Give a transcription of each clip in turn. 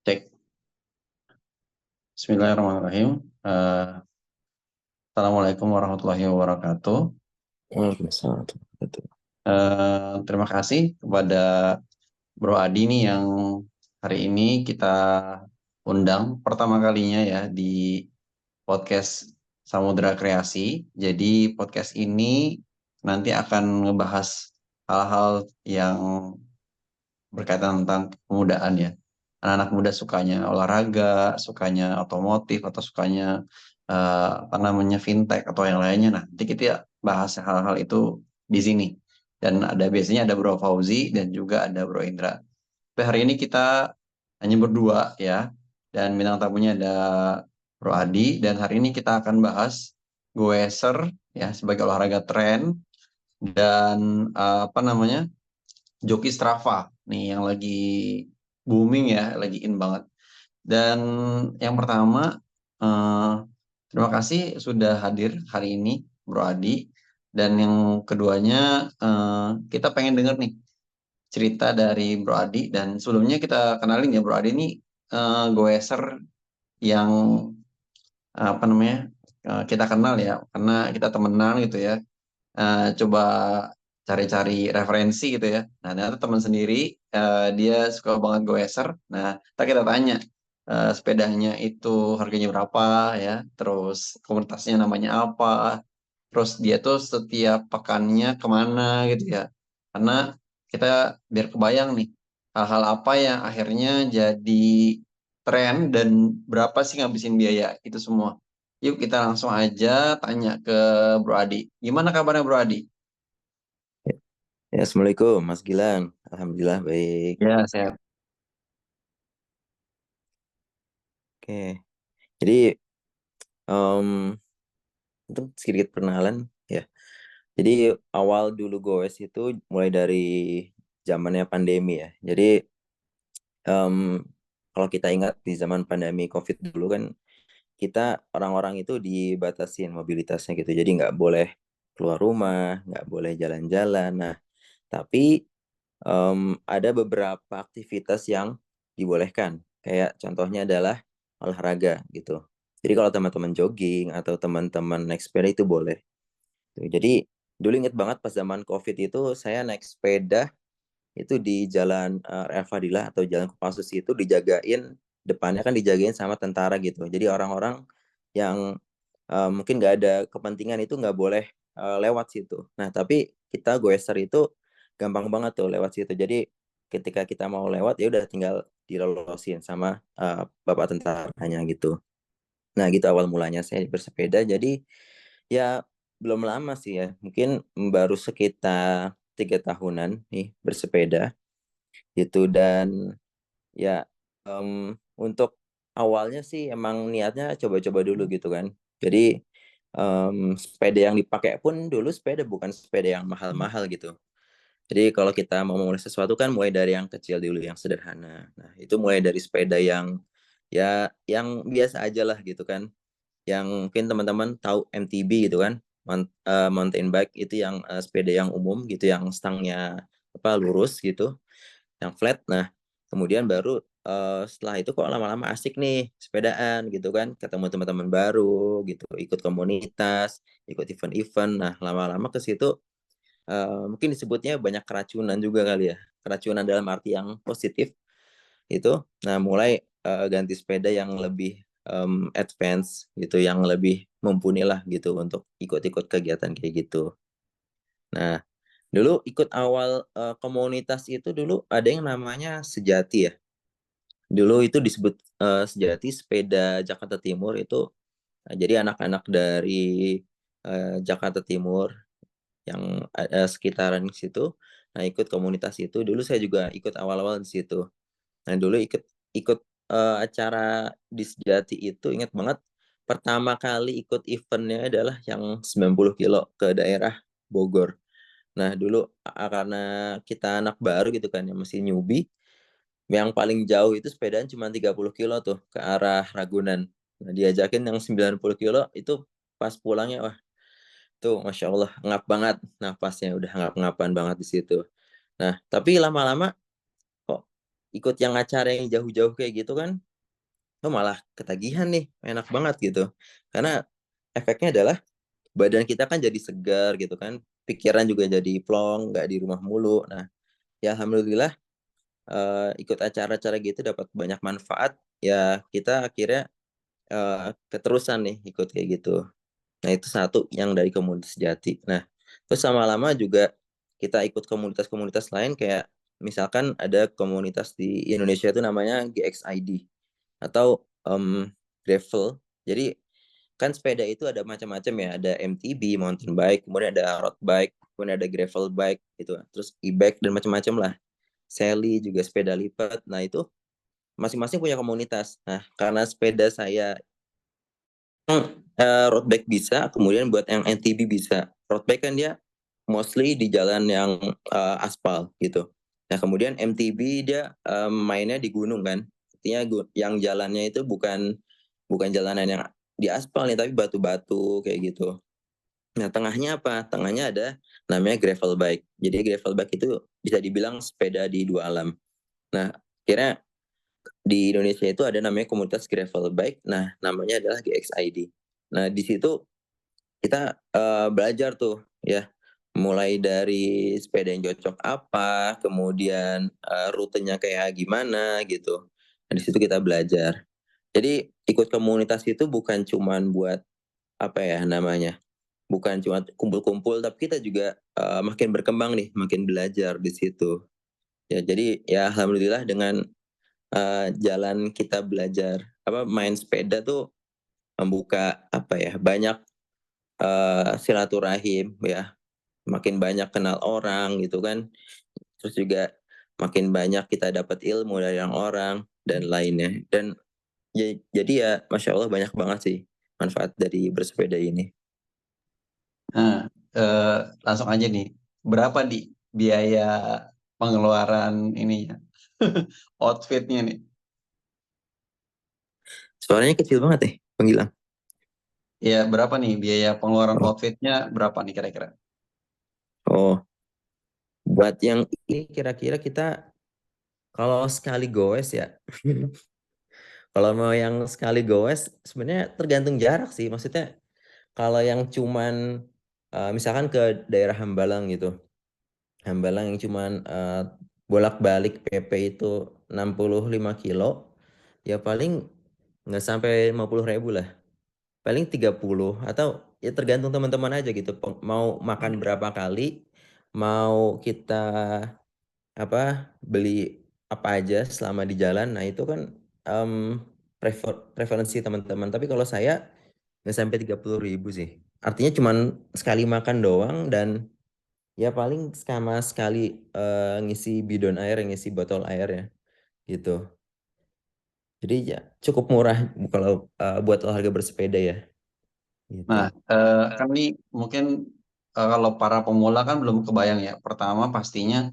Cek. Bismillahirrahmanirrahim. Assalamualaikum warahmatullahi wabarakatuh. Waalaikumsalam. Betul. Terima kasih kepada Bro Adi nih yang hari ini kita undang pertama kalinya ya di podcast Samudra Kreasi. Jadi podcast ini nanti akan ngebahas hal-hal yang berkaitan tentang kemudaan ya. Anak-anak muda sukanya olahraga, sukanya otomotif, atau sukanya apa namanya fintech atau yang lainnya. Nah, nanti kita bahas hal-hal itu di sini. Dan biasanya ada Bro Fauzi dan juga ada Bro Indra. Tapi hari ini kita hanya berdua ya. Dan bintang tamunya ada Bro Adi. Dan hari ini kita akan bahas goeser ya sebagai olahraga tren dan apa namanya joki Strava nih yang lagi booming ya, lagi in banget. Dan yang pertama, eh, terima kasih sudah hadir hari ini, Bro Adi. Dan yang keduanya, kita pengen denger nih cerita dari Bro Adi. Dan sebelumnya kita kenalin ya, Bro Adi ini goeser yang apa namanya kita kenal ya, karena kita temenan gitu ya. Coba cari-cari referensi gitu ya. Nah, ternyata teman sendiri dia suka banget goeser. Nah, kita tanya sepedanya itu harganya berapa ya, terus komunitasnya namanya apa, terus dia tuh setiap pekannya kemana gitu ya. Karena kita biar kebayang nih hal-hal apa yang akhirnya jadi tren dan berapa sih ngabisin biaya itu semua. Yuk kita langsung aja tanya ke Bro Adi. Gimana kabarnya Bro Adi? Ya, Assalamualaikum Mas Gilang. Alhamdulillah baik. Ya, sehat. Oke. Jadi em, untuk sedikit perkenalan ya. Jadi awal dulu goes itu mulai dari zamannya pandemi ya. Jadi em, kalau kita ingat di zaman pandemi COVID dulu kan kita orang-orang itu dibatasin mobilitasnya gitu. Jadi nggak boleh keluar rumah, nggak boleh jalan-jalan. Nah, tapi ada beberapa aktivitas yang dibolehkan. Kayak contohnya adalah olahraga gitu. Jadi kalau teman-teman jogging atau teman-teman naik sepeda itu boleh. Tuh, jadi dulu inget banget pas zaman COVID itu saya naik sepeda itu di jalan El Fadilah atau jalan Kopassus itu dijagain, depannya kan dijagain sama tentara gitu. Jadi orang-orang yang mungkin nggak ada kepentingan itu nggak boleh lewat situ. Nah, tapi kita goeser itu gampang banget tuh lewat situ. Jadi ketika kita mau lewat ya udah tinggal dilolosin sama bapak tentaranya gitu. Nah, gitu awal mulanya saya bersepeda. Jadi ya belum lama sih ya. Mungkin baru sekitar 3 tahunan nih bersepeda gitu. Dan ya untuk awalnya sih emang niatnya coba-coba dulu gitu kan. Jadi sepeda yang dipakai pun dulu sepeda bukan sepeda yang mahal-mahal gitu. Jadi kalau kita mau memulai sesuatu kan mulai dari yang kecil dulu, yang sederhana. Nah, itu mulai dari sepeda yang ya yang biasa aja lah gitu kan. Yang mungkin teman-teman tahu MTB gitu kan. Mountain bike itu yang sepeda yang umum gitu, yang stangnya apa lurus gitu, yang flat. Nah, kemudian baru setelah itu kok lama-lama asik nih sepedaan gitu kan, ketemu teman-teman baru gitu, ikut komunitas, ikut event-event. Nah, lama-lama ke situ mungkin disebutnya banyak keracunan juga kali ya. Keracunan dalam arti yang positif itu. Nah, mulai ganti sepeda yang lebih advance gitu, yang lebih mumpuni lah gitu untuk ikut-ikut kegiatan kayak gitu. Nah, dulu ikut awal komunitas itu dulu ada yang namanya Sejati ya. Dulu itu disebut Sejati Sepeda Jakarta Timur itu. Jadi anak-anak dari Jakarta Timur yang sekitaran situ, nah ikut komunitas itu. Dulu saya juga ikut awal-awal di situ. Nah, dulu ikut ikut acara di Sejati itu ingat banget pertama kali ikut eventnya adalah yang 90 kilo ke daerah Bogor. Nah, dulu karena kita anak baru gitu kan, yang masih newbie, yang paling jauh itu sepedaan cuma 30 kilo tuh ke arah Ragunan. Nah, diajakin yang 90 kilo itu pas pulangnya, wah, tuh Masya Allah, ngap banget napasnya, udah ngap-ngapan banget di situ. Nah, tapi lama-lama kok ikut yang acara yang jauh-jauh kayak gitu kan, lo malah ketagihan nih, enak banget gitu. Karena efeknya adalah badan kita kan jadi segar gitu kan, pikiran juga jadi plong, nggak di rumah mulu. Nah, ya alhamdulillah ikut acara-acara gitu dapat banyak manfaat. Ya kita akhirnya keterusan nih ikut kayak gitu. Nah, itu satu yang dari komunitas Jati. Nah, terus lama-lama juga kita ikut komunitas-komunitas lain kayak misalkan ada komunitas di Indonesia itu namanya GXID atau gravel. Jadi kan sepeda itu ada macam-macam ya, ada MTB, mountain bike, kemudian ada road bike, kemudian ada gravel bike gitu. Terus e-bike dan macam-macam lah. Sally juga sepeda lipat. Nah, itu masing-masing punya komunitas. Nah, karena sepeda saya road bike bisa, kemudian buat yang NTB bisa. Road bike kan dia mostly di jalan yang aspal gitu. Nah, kemudian MTB dia mainnya di gunung kan. Artinya yang jalannya itu bukan bukan jalanan yang di aspal nih, tapi batu-batu kayak gitu. Nah, tengahnya apa? Tengahnya ada namanya gravel bike. Jadi gravel bike itu bisa dibilang sepeda di dua alam. Nah, kira di Indonesia itu ada namanya komunitas gravel bike. Nah, namanya adalah GXID. Nah, di situ kita belajar tuh ya, mulai dari sepeda yang cocok apa, kemudian rutenya kayak gimana gitu. Nah, di situ kita belajar. Jadi ikut komunitas itu bukan cuman buat apa ya namanya, bukan cuma kumpul-kumpul, tapi kita juga makin berkembang nih, makin belajar di situ. Ya, jadi ya alhamdulillah dengan jalan kita belajar apa main sepeda tuh membuka apa ya banyak silaturahim ya, makin banyak kenal orang gitu kan, terus juga makin banyak kita dapat ilmu dari orang dan lainnya. Dan jadi ya masya Allah banyak banget sih manfaat dari bersepeda ini. Nah, langsung aja nih, berapa di biaya pengeluaran ininya, outfitnya nih? Suaranya kecil banget nih panggilan. Ya, berapa nih biaya pengeluaran Oh, outfitnya berapa nih kira-kira? oh, buat yang ini kira-kira kita kalau sekali goes ya, kalau mau yang sekali goes sebenarnya tergantung jarak sih. Maksudnya kalau yang cuman misalkan ke daerah Hambalang gitu, Hambalang yang cuman bolak-balik PP itu 65 kilo, ya paling nggak sampai 50.000 lah. Paling 30 atau ya tergantung teman-teman aja gitu. Mau makan berapa kali, mau kita apa beli apa aja selama di jalan. Nah, itu kan preferensi teman-teman. Tapi kalau saya nggak sampai 30.000 sih. Artinya cuman sekali makan doang dan ya paling sama sekali ngisi bidon air, ngisi botol air ya gitu. Jadi ya cukup murah kalau buat olahraga bersepeda ya gitu. Nah, kan nih mungkin kalau para pemula kan belum kebayang ya. Pertama pastinya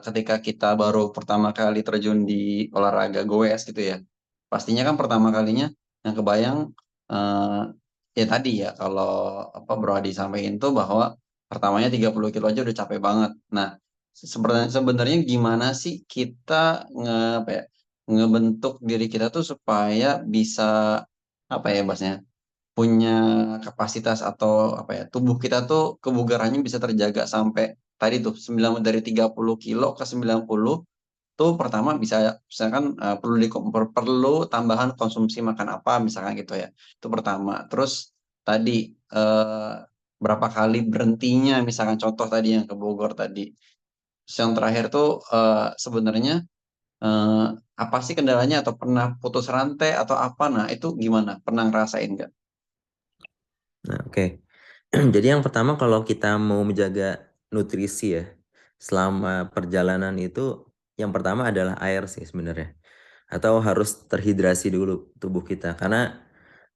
ketika kita baru pertama kali terjun di olahraga goes gitu ya. Pastinya kan pertama kalinya yang kebayang eh, ya tadi ya kalau apa Bro Adi sampaikan tuh bahwa pertamanya 30 kilo aja udah capek banget. Nah, sebenarnya gimana sih kita apa ya, ngebentuk diri kita tuh supaya bisa apa ya bahasanya punya kapasitas atau apa ya tubuh kita tuh kebugarannya bisa terjaga sampai tadi tuh 9 dari 30 kilo ke 90 tuh pertama bisa misalkan perlu perlu tambahan konsumsi makan apa misalkan gitu ya. Itu pertama. Terus tadi eh, berapa kali berhentinya misalkan contoh tadi yang ke Bogor tadi. Terus yang terakhir tuh sebenarnya eh, apa sih kendalanya atau pernah putus rantai atau apa? Nah, itu gimana? Pernah ngerasain nggak? Nah, oke. Jadi yang pertama kalau kita mau menjaga nutrisi ya selama perjalanan itu yang pertama adalah air sih sebenarnya. Atau harus terhidrasi dulu tubuh kita karena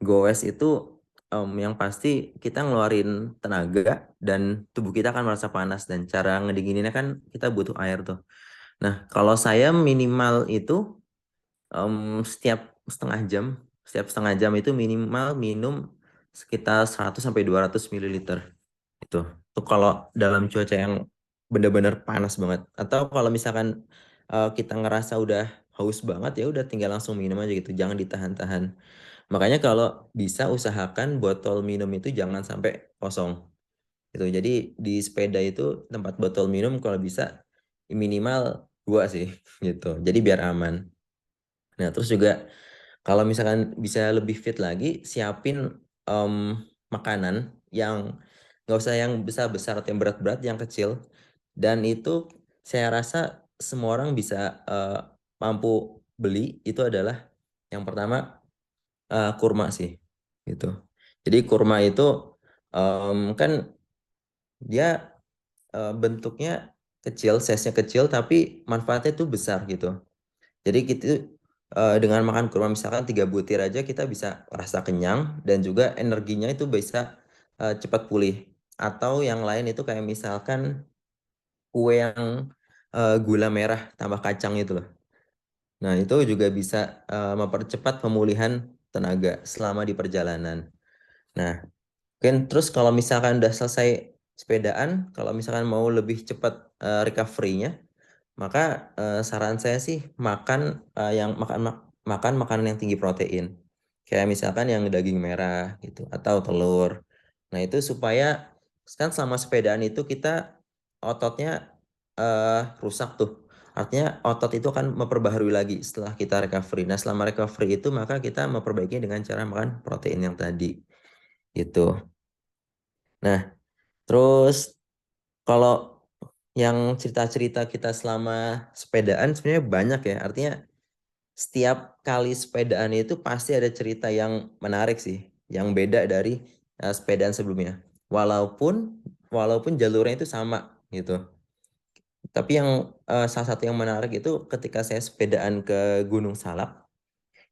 goes itu yang pasti kita ngeluarin tenaga dan tubuh kita akan merasa panas dan cara ngedingininnya kan kita butuh air tuh. Nah, kalau saya minimal itu setiap setengah jam itu minimal minum sekitar 100 sampai 200 mililiter. Itu. Itu kalau dalam cuaca yang benar-benar panas banget. Atau kalau misalkan kita ngerasa udah haus banget ya udah tinggal langsung minum aja gitu, jangan ditahan-tahan. Makanya kalau bisa usahakan botol minum itu jangan sampai kosong gitu. Jadi di sepeda itu tempat botol minum kalau bisa minimal 2 sih gitu. Jadi biar aman. Nah, terus juga kalau misalkan bisa lebih fit lagi, siapin em, makanan yang nggak usah yang besar-besar atau yang berat-berat, yang kecil. Dan itu saya rasa semua orang bisa mampu beli. Itu adalah yang pertama kurma sih, gitu. Jadi kurma itu kan dia bentuknya kecil, size-nya kecil, tapi manfaatnya tuh besar gitu. Jadi kita dengan makan kurma misalkan 3 butir aja kita bisa rasa kenyang dan juga energinya itu bisa cepat pulih. Atau yang lain itu kayak misalkan kue yang gula merah tambah kacang itu loh. Nah, itu juga bisa mempercepat pemulihan tenaga selama di perjalanan. Nah, mungkin terus kalau misalkan udah selesai sepedaan, kalau misalkan mau lebih cepat recovery-nya, maka saran saya sih makan yang makan makanan yang tinggi protein. Kayak misalkan yang daging merah gitu atau telur. Nah, itu supaya kan selama sepedaan itu kita ototnya rusak tuh. Artinya otot itu akan memperbaharui lagi setelah kita recovery. Nah, selama recovery itu maka kita memperbaiki dengan cara makan protein yang tadi gitu. Nah, terus kalau yang cerita-cerita kita selama sepedaan sebenarnya banyak ya. Artinya setiap kali sepedaan itu pasti ada cerita yang menarik sih, yang beda dari sepedaan sebelumnya. Walaupun walaupun jalurnya itu sama gitu. Tapi yang salah satu yang menarik itu ketika saya sepedaan ke Gunung Salak.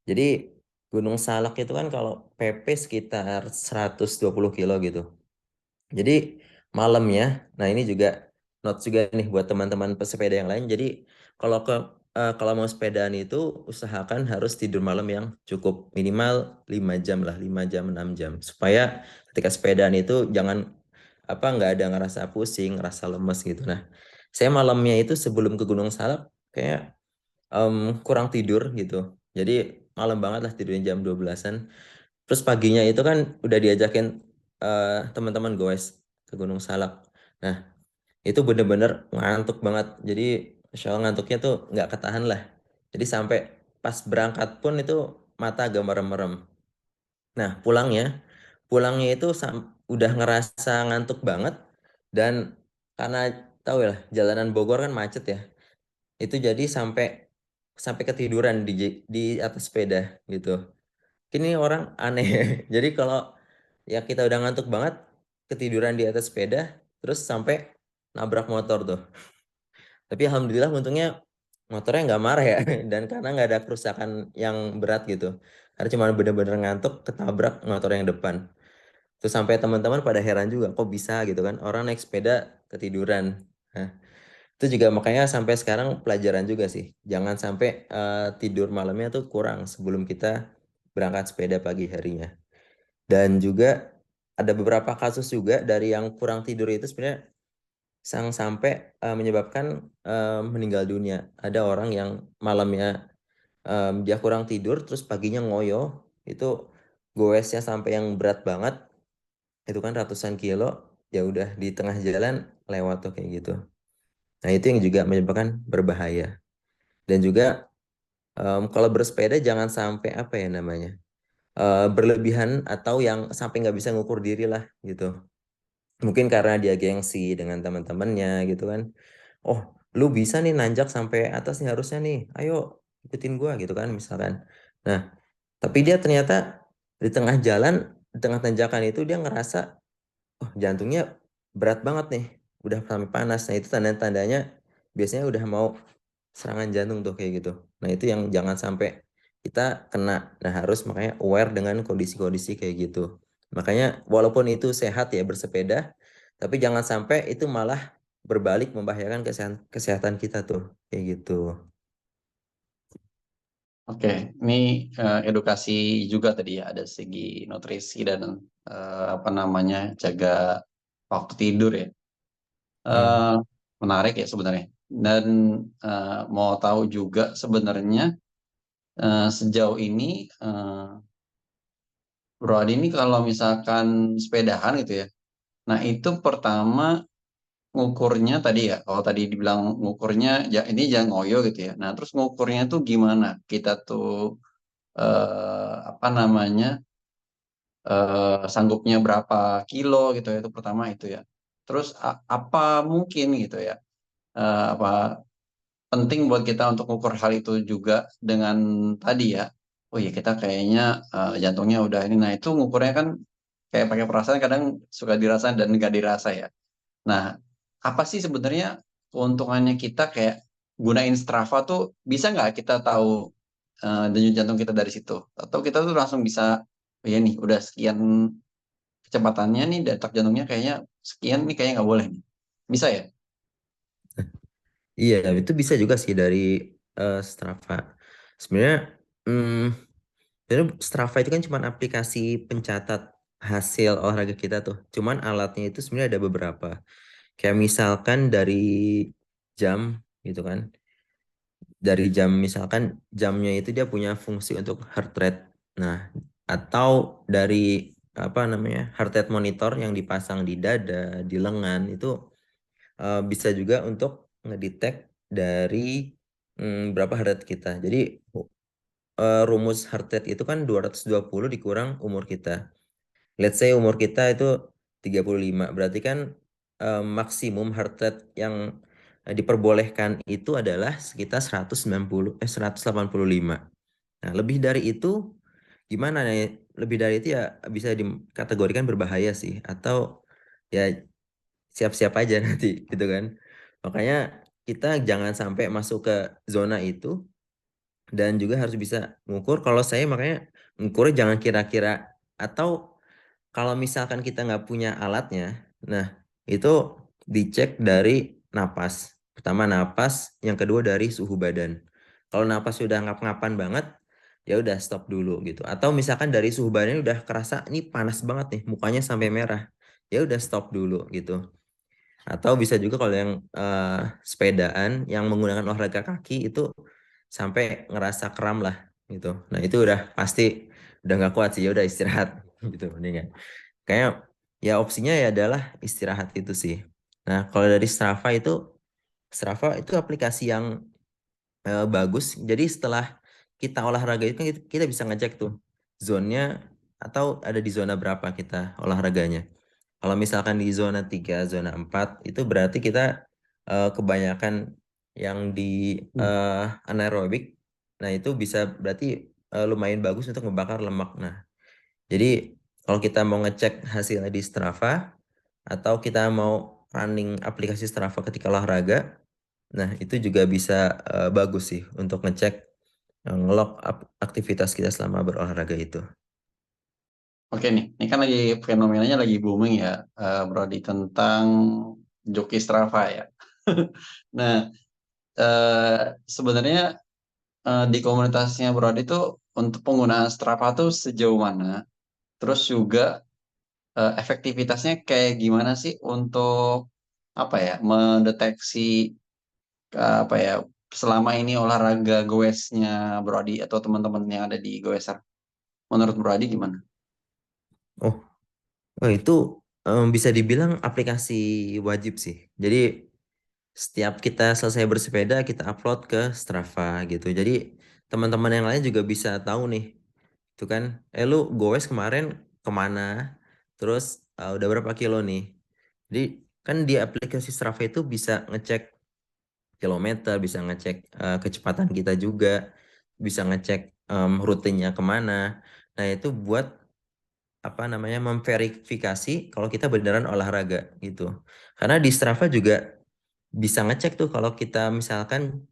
Jadi Gunung Salak itu kan kalau PP sekitar 120 kilo gitu. Jadi malamnya, nah ini juga notes juga nih buat teman-teman pesepeda yang lain. Jadi kalau mau sepedaan itu usahakan harus tidur malam yang cukup minimal 5 jam lah, 5 jam 6 jam supaya ketika sepedaan itu jangan nggak ada ngerasa pusing, ngerasa lemes gitu. Nah, saya malamnya itu sebelum ke Gunung Salak kayak kurang tidur gitu. Jadi malam banget lah tidurnya jam 12-an. Terus paginya itu kan udah diajakin teman-teman goes ke Gunung Salak. Nah, itu bener-bener ngantuk banget. Jadi, Masya Allah ngantuknya tuh nggak ketahan lah. Jadi sampai pas berangkat pun itu mata agak merem-merem. Nah, pulangnya itu udah ngerasa ngantuk banget. Dan karena tahu ya, jalanan Bogor kan macet ya. Itu jadi sampai sampai ketiduran di atas sepeda gitu. Ini orang aneh. Jadi kalau ya kita udah ngantuk banget, ketiduran di atas sepeda, terus sampai nabrak motor tuh. Tapi alhamdulillah untungnya motornya nggak marah ya, dan karena nggak ada kerusakan yang berat gitu. Karena cuma bener-bener ngantuk, ketabrak motor yang depan. Terus sampai teman-teman pada heran juga, kok bisa gitu kan? Orang naik sepeda ketiduran. Nah, itu juga makanya sampai sekarang pelajaran juga sih. Jangan sampai tidur malamnya tuh kurang sebelum kita berangkat sepeda pagi harinya. Dan juga ada beberapa kasus juga dari yang kurang tidur itu sebenarnya sampai menyebabkan meninggal dunia. Ada orang yang malamnya dia kurang tidur terus paginya ngoyo, itu goesnya sampai yang berat banget, itu kan ratusan kilo, ya udah di tengah jalan lewat tuh kayak gitu. Nah, itu yang juga menyebabkan berbahaya. Dan juga kalau bersepeda jangan sampai apa ya namanya? Berlebihan atau yang sampai nggak bisa ngukur diri lah gitu. Mungkin karena dia gengsi dengan teman-temannya gitu kan. Oh, lu bisa nih nanjak sampai atas nih harusnya nih. Ayo ikutin gua gitu kan misalkan. Nah, tapi dia ternyata di tengah jalan, di tengah tanjakan itu dia ngerasa, oh jantungnya berat banget nih. Udah sampai panas. Nah, itu tanda-tandanya biasanya udah mau serangan jantung tuh kayak gitu. Nah, itu yang jangan sampai kita kena. Nah, harus makanya aware dengan kondisi-kondisi kayak gitu. Makanya walaupun itu sehat ya bersepeda, tapi jangan sampai itu malah berbalik membahayakan kesehatan kita tuh kayak gitu. Oke, ini edukasi juga tadi ya, ada segi nutrisi dan apa namanya, jaga waktu tidur ya. Hmm. Eh, Menarik ya sebenarnya. dan mau tahu juga sebenarnya sejauh ini Bro Adi ini kalau misalkan sepedahan gitu ya. Nah, itu pertama ngukurnya tadi ya. Kalau tadi dibilang ngukurnya ya ini jangan ngoyo gitu ya. Nah, terus ngukurnya tuh gimana? Kita tuh apa namanya? Sanggupnya berapa kilo gitu ya. Itu pertama itu ya. Terus apa mungkin gitu ya. Apa penting buat kita untuk mengukur hal itu juga dengan tadi ya. Oh iya kita kayaknya jantungnya udah ini. Nah itu ngukurnya kan kayak pakai perasaan kadang suka dirasa dan nggak dirasa ya. Nah apa sih sebenarnya keuntungannya kita kayak gunain Strava tuh bisa nggak kita tahu denyut jantung kita dari situ? Atau kita tuh langsung bisa, oh iya nih udah sekian kecepatannya nih detak jantungnya kayaknya sekian nih kayaknya nggak boleh nih. Bisa ya? Iya, itu bisa juga sih dari Strava. Sebenarnya hmm, sebenarnya Strava itu kan cuma aplikasi pencatat hasil olahraga kita tuh. Cuman alatnya itu sebenarnya ada beberapa. Kayak misalkan dari jam gitu kan. Dari jam misalkan jamnya itu dia punya fungsi untuk heart rate. Nah, atau dari apa namanya? Heart rate monitor yang dipasang di dada, di lengan itu bisa juga untuk ngedetect dari berapa heart rate kita. Jadi rumus heart rate itu kan 220 dikurang umur kita. Let's say umur kita itu 35, berarti kan maksimum heart rate yang diperbolehkan itu adalah sekitar 185. Nah, lebih dari itu gimana nih? Lebih dari itu ya bisa dikategorikan berbahaya sih, atau ya siap-siap aja nanti gitu kan. Makanya kita jangan sampai masuk ke zona itu, dan juga harus bisa mengukur. Kalau saya makanya mengukurnya jangan kira-kira, atau kalau misalkan kita nggak punya alatnya, nah itu dicek dari napas. Pertama napas, yang kedua dari suhu badan. Kalau napas sudah ngap-ngapan banget, ya udah stop dulu gitu. Atau misalkan dari suhu badannya udah kerasa ini panas banget nih, mukanya sampai merah, ya udah stop dulu gitu. Atau bisa juga kalau yang sepedaan yang menggunakan olahraga kaki itu sampai ngerasa kram lah gitu. Nah itu udah pasti udah nggak kuat sih, ya udah istirahat gitu mendingan. Kayak ya opsinya ya adalah istirahat itu sih. Nah kalau dari Strava itu aplikasi yang bagus. Jadi setelah kita olahraga itu kan kita bisa ngecek tuh zonnya, atau ada di zona berapa kita olahraganya. Kalau misalkan di zona 3, zona 4 itu berarti kita kebanyakan yang di anaerobik. Nah, itu bisa berarti lumayan bagus untuk membakar lemak. Nah, jadi kalau kita mau ngecek hasilnya di Strava, atau kita mau running aplikasi Strava ketika olahraga, nah itu juga bisa bagus sih untuk ngecek ngelog aktivitas kita selama berolahraga itu. Oke nih, ini kan lagi fenomenanya lagi booming ya, Brody, tentang joki Strava ya. Nah, sebenarnya di komunitasnya Brody itu untuk penggunaan Strava tuh sejauh mana? Terus juga efektivitasnya kayak gimana sih untuk apa ya, mendeteksi apa ya selama ini olahraga goesnya Brody atau teman-teman yang ada di Goeser. Menurut Brody gimana? Oh, itu bisa dibilang aplikasi wajib sih. Jadi setiap kita selesai bersepeda kita upload ke Strava gitu. Jadi teman-teman yang lain juga bisa tahu nih, itu kan, lu goes kemarin kemana, terus udah berapa kilo nih. Jadi kan di aplikasi Strava itu bisa ngecek kilometer, bisa ngecek kecepatan kita juga, bisa ngecek rutenya kemana. Nah itu buat apa namanya memverifikasi kalau kita beneran olahraga gitu. Karena di Strava juga bisa ngecek tuh kalau kita misalkan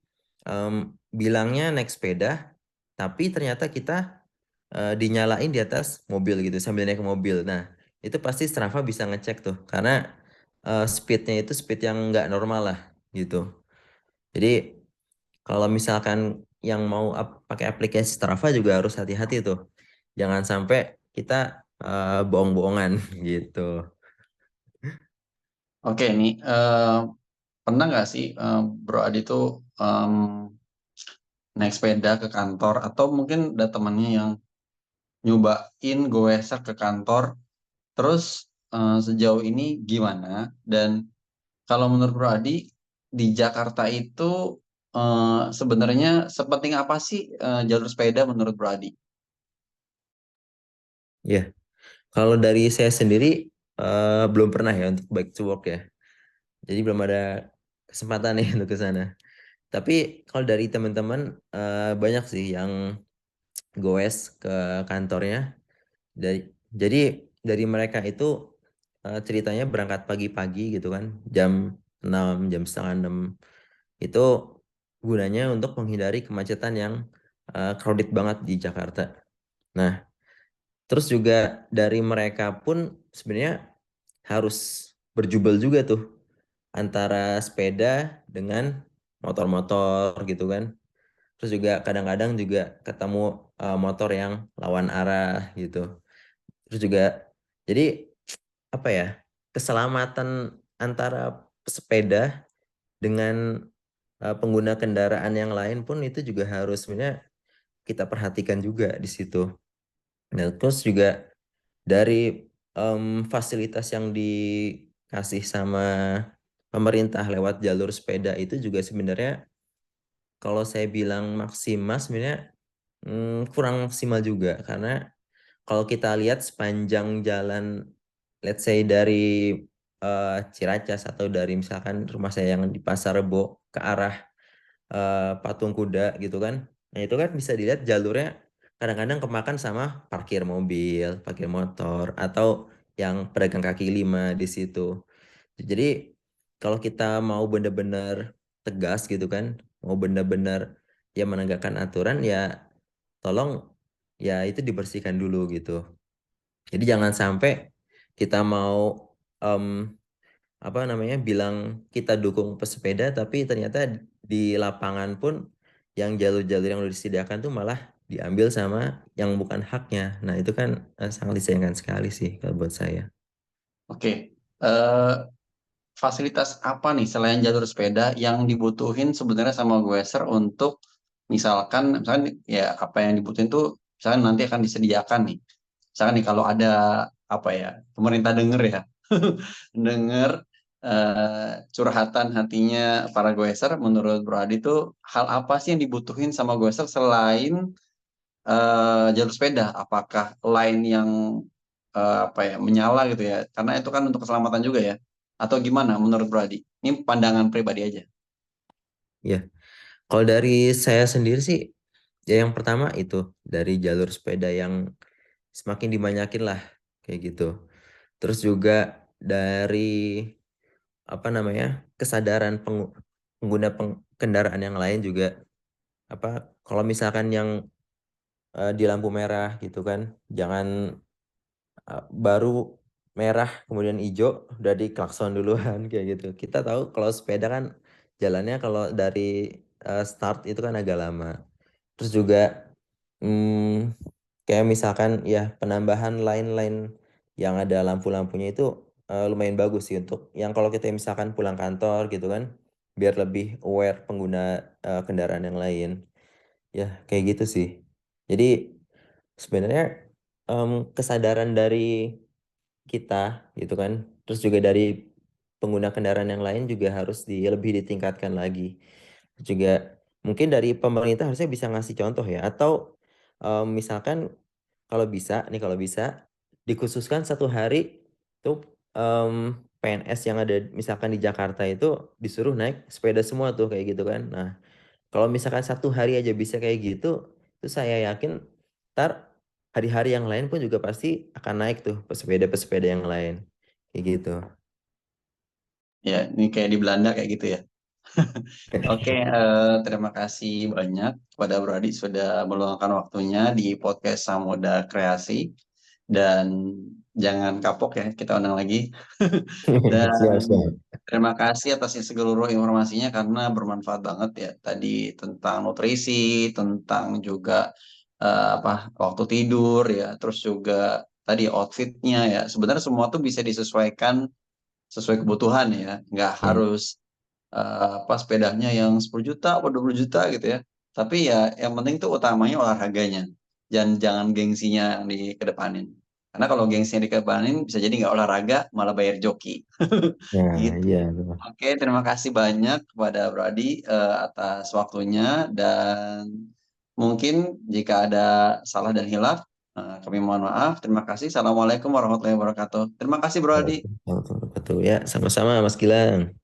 bilangnya naik sepeda, tapi ternyata kita dinyalain di atas mobil gitu sambil naik mobil. Nah, itu pasti Strava bisa ngecek tuh karena speednya itu speed yang nggak normal lah gitu. Jadi kalau misalkan yang mau pakai aplikasi Strava juga harus hati-hati tuh. Jangan sampai kita bohong-bohongan gitu. Oke nih, pernah nggak sih Bro Adi tuh naik sepeda ke kantor atau mungkin ada temennya yang nyobain goeser ke kantor, terus sejauh ini gimana? Dan kalau menurut Bro Adi di Jakarta itu sebenarnya sepenting apa sih jalur sepeda menurut Bro Adi? Ya, kalau dari saya sendiri belum pernah ya untuk bike to work ya. Jadi belum ada kesempatan nih untuk ke sana. Tapi kalau dari teman-teman banyak sih yang goes ke kantornya. Jadi dari mereka itu ceritanya berangkat pagi-pagi gitu kan, jam 6, jam setengah 6 itu gunanya untuk menghindari kemacetan yang crowded banget di Jakarta. Nah, terus juga dari mereka pun sebenarnya harus berjubel juga tuh antara sepeda dengan motor-motor gitu kan. Terus juga kadang-kadang juga ketemu motor yang lawan arah gitu. Terus juga jadi apa ya, keselamatan antara pesepeda dengan pengguna kendaraan yang lain pun itu juga harus sebenarnya kita perhatikan juga di situ. Nah, terus juga dari fasilitas yang dikasih sama pemerintah lewat jalur sepeda itu juga sebenarnya kalau saya bilang maksimal sebenarnya kurang maksimal juga karena kalau kita lihat sepanjang jalan, let's say dari Ciracas atau dari misalkan rumah saya yang di Pasar Rebo ke arah Patung Kuda gitu kan. Nah itu kan bisa dilihat jalurnya kadang-kadang kemakan sama parkir mobil, parkir motor, atau yang pedagang kaki lima di situ. Jadi kalau kita mau benar-benar tegas gitu kan, mau benar-benar ya menegakkan aturan ya tolong ya itu dibersihkan dulu gitu. Jadi jangan sampai kita mau em, apa namanya bilang kita dukung pesepeda tapi ternyata di lapangan pun yang jalur-jalur yang udah disediakan tuh malah diambil sama yang bukan haknya. Nah, itu kan sangat disayangkan sekali sih kalau buat saya. Oke, eh, fasilitas apa nih selain jalur sepeda yang dibutuhin sebenarnya sama Goeser untuk misalkan ya apa yang dibutuhin tuh misalkan nanti akan disediakan nih. Misalkan nih kalau ada apa ya, pemerintah denger ya, denger curhatan hatinya para Goeser, menurut Bro Adi tuh hal apa sih yang dibutuhin sama Goeser selain jalur sepeda? Apakah line yang apa ya menyala gitu ya? Karena itu kan untuk keselamatan juga ya. Atau gimana menurut Brady? Ini pandangan pribadi aja. Ya, kalau dari saya sendiri sih ya yang pertama itu dari jalur sepeda yang semakin dibanyakin lah kayak gitu. Terus juga dari apa namanya kesadaran pengguna kendaraan yang lain juga apa kalau misalkan yang di lampu merah gitu kan jangan baru merah kemudian hijau udah diklakson duluan kayak gitu. Kita tahu kalau sepeda kan jalannya kalau dari start itu kan agak lama. Terus juga hmm, kayak misalkan ya penambahan line-line yang ada lampu-lampunya itu lumayan bagus sih untuk yang kalau kita misalkan pulang kantor gitu kan biar lebih aware pengguna kendaraan yang lain. Ya kayak gitu sih. Jadi sebenarnya kesadaran dari kita gitu kan. Terus juga dari pengguna kendaraan yang lain juga harus lebih ditingkatkan lagi. Juga mungkin dari pemerintah harusnya bisa ngasih contoh ya. Atau misalkan kalau bisa dikhususkan satu hari tuh PNS yang ada misalkan di Jakarta itu disuruh naik sepeda semua tuh kayak gitu kan. Nah, kalau misalkan satu hari aja bisa kayak gitu, itu saya yakin ntar hari-hari yang lain pun juga pasti akan naik tuh pesepeda-pesepeda yang lain. Kayak gitu. Ya, ini kayak di Belanda kayak gitu ya. Oke, terima kasih banyak kepada Brady sudah meluangkan waktunya di podcast Samoda Kreasi. Dan jangan kapok ya, kita undang lagi. Dan Siap, siap. terima kasih atas seluruh informasinya karena bermanfaat banget ya. Tadi tentang nutrisi, tentang juga apa waktu tidur ya, terus juga tadi outfitnya ya. Sebenarnya semua tuh bisa disesuaikan sesuai kebutuhan ya, nggak Hmm. harus apa sepedanya yang 10 juta atau 20 juta gitu ya. Tapi ya yang penting tuh utamanya olahraganya. Jangan gengsinya yang dikedepanin. Karena kalau gengsinya dikedepanin bisa jadi nggak olahraga malah bayar joki. Nah, Gitu. iya betul. Oke, terima kasih banyak kepada Bro Adi atas waktunya dan mungkin jika ada salah dan hilaf kami mohon maaf. Terima kasih. Assalamualaikum warahmatullahi wabarakatuh. Terima kasih Bro Adi. Waalaikumsalam warahmatullahi wabarakatuh. Ya, sama-sama Mas Gilang.